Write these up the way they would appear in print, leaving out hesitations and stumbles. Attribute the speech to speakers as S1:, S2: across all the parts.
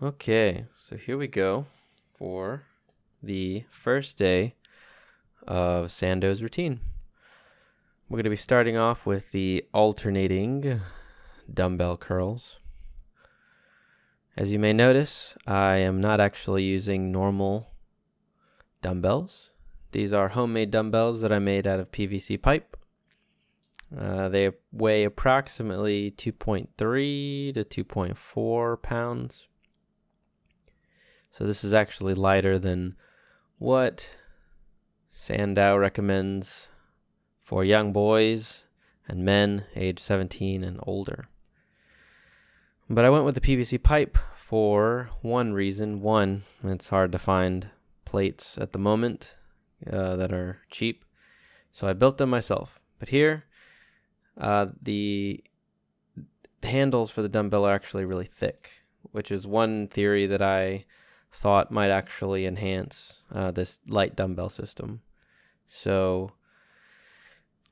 S1: Okay, so here we go for the first day of Sandow's routine. We're going to be starting off with the alternating dumbbell curls. As you may notice, I am not actually using normal dumbbells. These are homemade dumbbells that I made out of PVC pipe. They weigh approximately 2.3 to 2.4 pounds. So this is actually lighter than what Sandow recommends for young boys and men age 17 and older. But I went with the PVC pipe for one reason. One, it's hard to find plates at the moment that are cheap. So I built them myself. But here, the handles for the dumbbell are actually really thick, which is one theory that I thought might actually enhance this light dumbbell system. So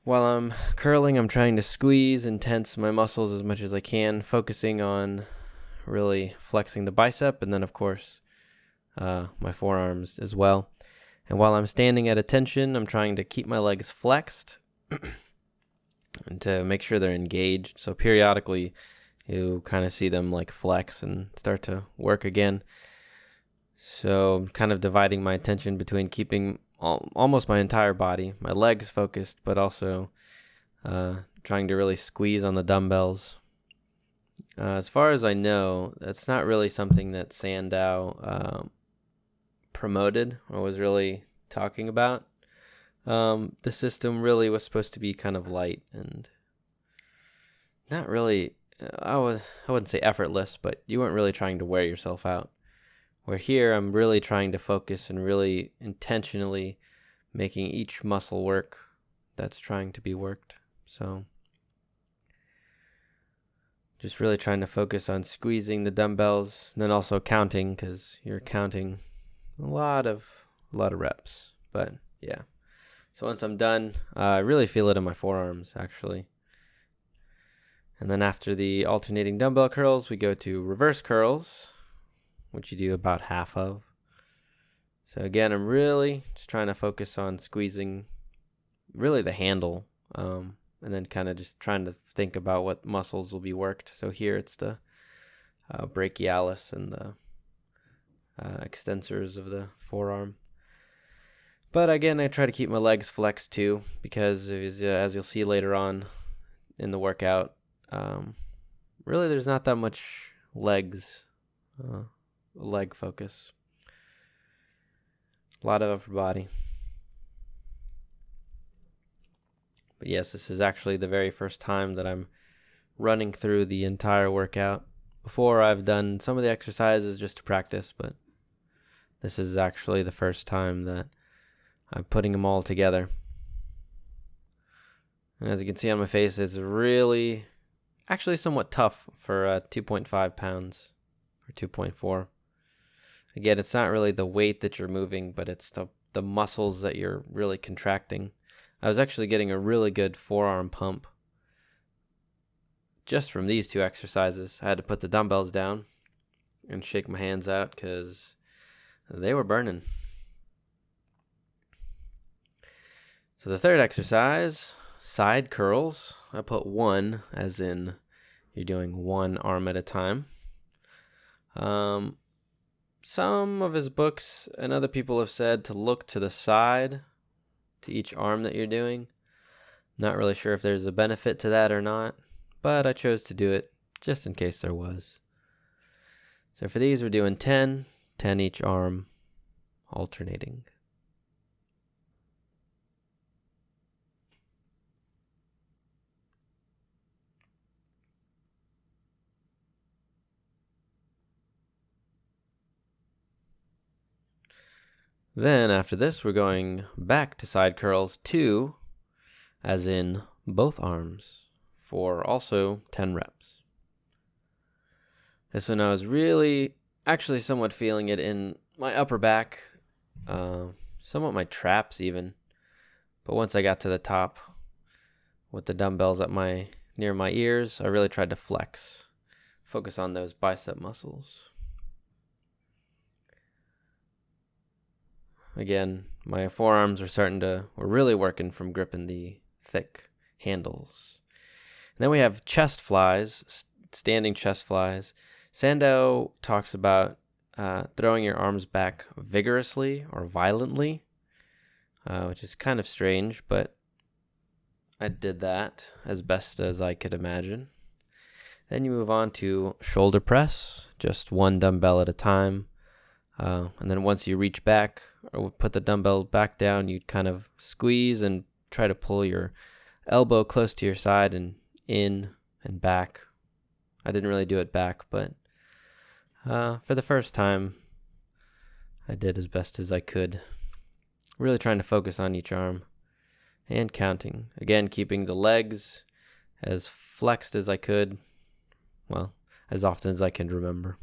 S1: while I'm curling, I'm trying to squeeze and tense my muscles as much as I can, focusing on really flexing the bicep and then, of course, my forearms as well. And while I'm standing at attention, I'm trying to keep my legs flexed and to make sure they're engaged. So periodically, you kind of see them like flex and start to work again. So I'm kind of dividing my attention between keeping almost my entire body, my legs focused, but also trying to really squeeze on the dumbbells. As far as I know, that's not really something that Sandow promoted or was really talking about. The system really was supposed to be kind of light and not really, I wouldn't say effortless, but you weren't really trying to wear yourself out. Where here, I'm really trying to focus and really intentionally making each muscle work that's trying to be worked. So just really trying to focus on squeezing the dumbbells and then also counting, because you're counting a lot of reps. But yeah. So once I'm done, I really feel it in my forearms, actually. And then after the alternating dumbbell curls, we go to reverse curls, which you do about half of. So again, I'm really just trying to focus on squeezing really the handle, and then kind of just trying to think about what muscles will be worked. So here it's the brachialis and the extensors of the forearm. But again, I try to keep my legs flexed too, because as you'll see later on in the workout, really there's not that much leg focus. A lot of upper body. But yes, this is actually the very first time that I'm running through the entire workout. Before, I've done some of the exercises just to practice, but this is actually the first time that I'm putting them all together. And as you can see on my face, it's really actually somewhat tough for 2.5 pounds or 2.4. Again, it's not really the weight that you're moving, but it's the muscles that you're really contracting. I was actually getting a really good forearm pump just from these two exercises. I had to put the dumbbells down and shake my hands out because they were burning. So the third exercise, side curls. I put one, as in you're doing one arm at a time. Some of his books and other people have said to look to the side to each arm that you're doing. Not really sure if there's a benefit to that or not, but I chose to do it just in case there was. So for these, we're doing 10 each arm, alternating. Then after this, we're going back to side curls 2, as in both arms, for also 10 reps. This one I was really, actually somewhat feeling it in my upper back, somewhat my traps even. But once I got to the top with the dumbbells at near my ears, I really tried to focus on those bicep muscles. again, my forearms were really working from gripping the thick handles. And then we have chest flies, standing chest flies. Sandow talks about throwing your arms back vigorously or violently, which is kind of strange, but I did that as best as I could imagine. Then you move on to shoulder press, just one dumbbell at a time. And then once you reach back or put the dumbbell back down, you kind of squeeze and try to pull your elbow close to your side and in and back. I didn't really do it back, but for the first time, I did as best as I could. Really trying to focus on each arm and counting. Again, keeping the legs as flexed as I could. Well, as often as I can remember.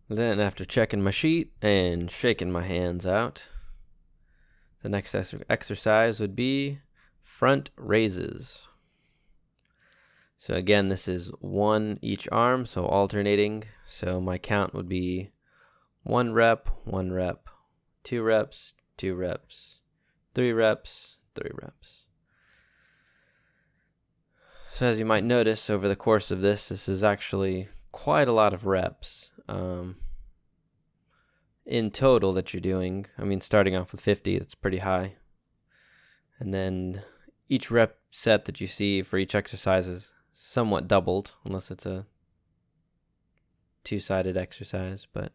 S1: Then, after checking my sheet and shaking my hands out, the next exercise would be front raises. So again, this is one each arm, so alternating. So my count would be 1 rep, 1 rep, 2 reps, 2 reps, 3 reps, 3 reps. So as you might notice over the course of this is actually quite a lot of reps. In total that you're doing. I mean, starting off with 50, that's pretty high. And then each rep set that you see for each exercise is somewhat doubled, unless it's a two-sided exercise. But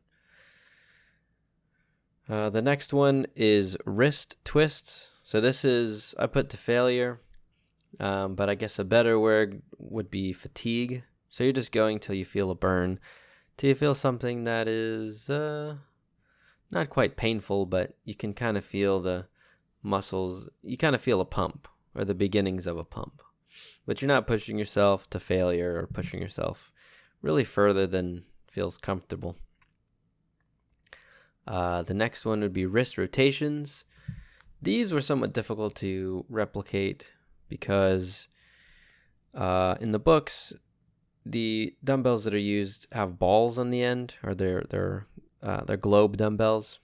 S1: the next one is wrist twists. So this is, I put to failure, but I guess a better word would be fatigue. So you're just going till you feel a burn, till you feel something that is not quite painful, but you can kind of feel the muscles. You kind of feel a pump or the beginnings of a pump, but you're not pushing yourself to failure or pushing yourself really further than feels comfortable. The next one would be wrist rotations. These were somewhat difficult to replicate because in the books, the dumbbells that are used have balls on the end, or they're globe dumbbells.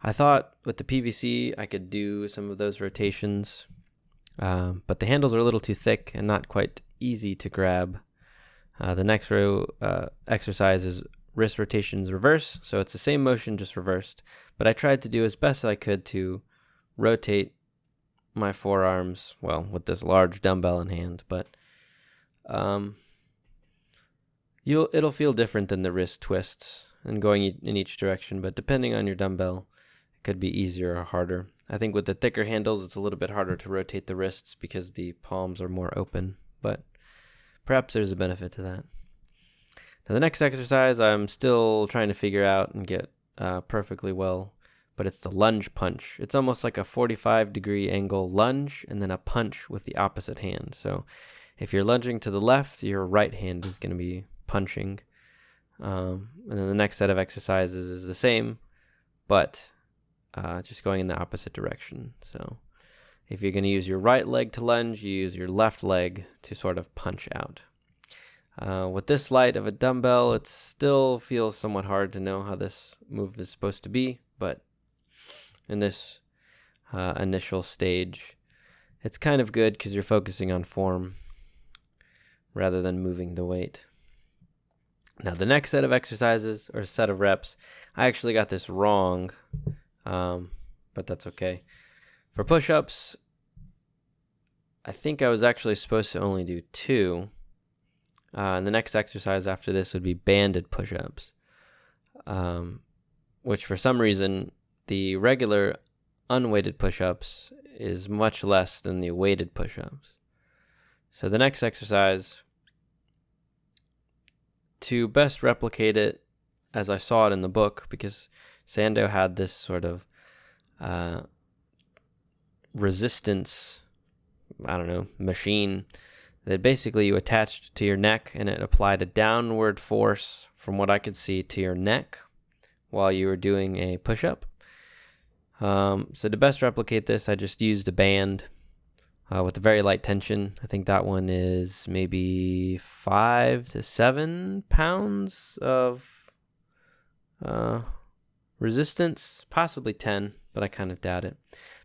S1: I thought with the PVC I could do some of those rotations, but the handles are a little too thick and not quite easy to grab. The next exercise is wrist rotations reverse, so it's the same motion just reversed, but I tried to do as best I could to rotate my forearms, well, with this large dumbbell in hand, but it'll feel different than the wrist twists and going in each direction, but depending on your dumbbell, it could be easier or harder. I think with the thicker handles, it's a little bit harder to rotate the wrists because the palms are more open, but perhaps there's a benefit to that. Now, the next exercise I'm still trying to figure out and get perfectly well, but it's the lunge punch. It's almost like a 45-degree angle lunge and then a punch with the opposite hand. So if you're lunging to the left, your right hand is going to be punching. And then the next set of exercises is the same, but just going in the opposite direction. So if you're going to use your right leg to lunge, you use your left leg to sort of punch out. With this light of a dumbbell, it still feels somewhat hard to know how this move is supposed to be, but in this initial stage, it's kind of good because you're focusing on form rather than moving the weight. Now, the next set of exercises, or set of reps, I actually got this wrong, but that's okay. For push-ups, I think I was actually supposed to only do 2. And the next exercise after this would be banded push-ups, which for some reason, the regular unweighted push-ups is much less than the weighted push-ups. So the next exercise, to best replicate it as I saw it in the book, because Sandow had this sort of resistance, machine that basically you attached to your neck and it applied a downward force from what I could see to your neck while you were doing a push-up. So to best replicate this, I just used a band with a very light tension. I think that one is maybe 5 to 7 pounds of resistance, possibly 10, but I kind of doubt it.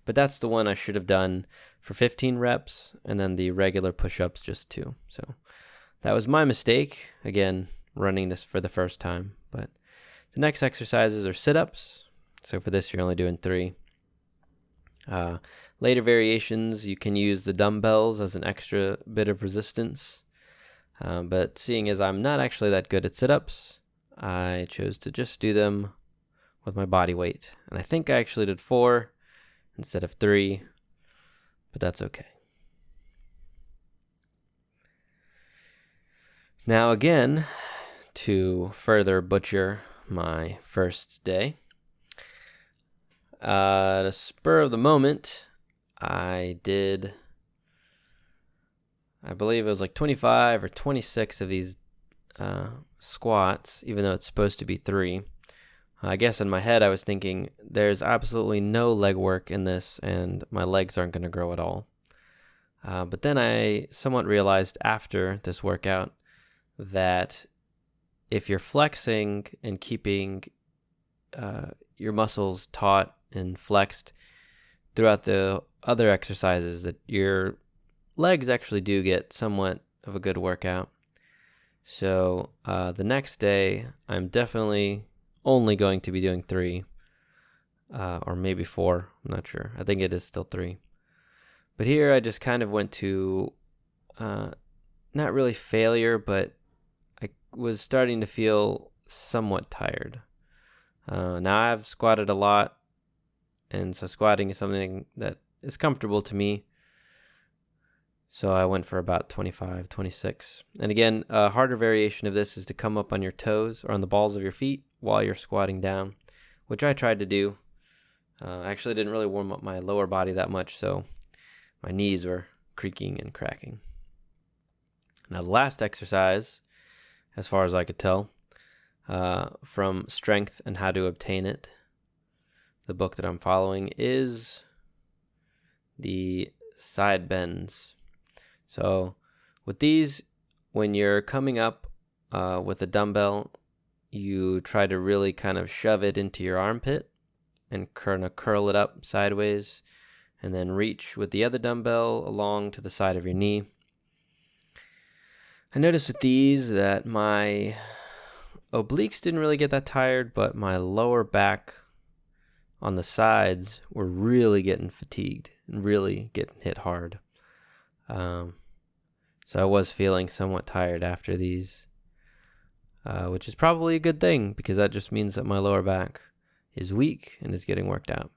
S1: But that's the one I should have done for 15 reps, and then the regular push-ups just 2. So that was my mistake, again, running this for the first time. But the next exercises are sit-ups. So for this, you're only doing 3. Later variations, you can use the dumbbells as an extra bit of resistance. But seeing as I'm not actually that good at sit-ups, I chose to just do them with my body weight. And I think I actually did 4 instead of 3, but that's okay. Now again, to further butcher my first day, at a spur of the moment, I believe it was like 25 or 26 of these squats, even though it's supposed to be 3. I guess in my head I was thinking there's absolutely no leg work in this and my legs aren't going to grow at all. But then I somewhat realized after this workout that if you're flexing and keeping your muscles taut and flexed throughout the other exercises, that your legs actually do get somewhat of a good workout. So the next day, I'm definitely only going to be doing 3 or maybe 4. I'm not sure. I think it is still 3. But here I just kind of went to not really failure, but I was starting to feel somewhat tired. Now I've squatted a lot, and so squatting is something that is comfortable to me. So I went for about 25, 26. And again, a harder variation of this is to come up on your toes or on the balls of your feet while you're squatting down, which I tried to do. I actually didn't really warm up my lower body that much, so my knees were creaking and cracking. Now the last exercise, as far as I could tell, from Strength and How to Obtain It, the book that I'm following, is the side bends. So with these, when you're coming up with a dumbbell, you try to really kind of shove it into your armpit and kind of curl it up sideways, and then reach with the other dumbbell along to the side of your knee. I noticed with these that my obliques didn't really get that tired, but my lower back on the sides were really getting fatigued and really getting hit hard. So I was feeling somewhat tired after these, which is probably a good thing because that just means that my lower back is weak and is getting worked out.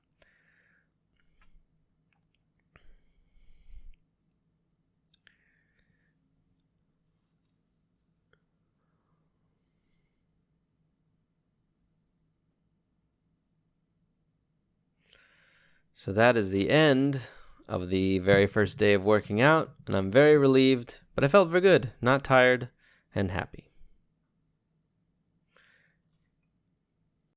S1: So that is the end of the very first day of working out, and I'm very relieved, but I felt very good, not tired, and happy.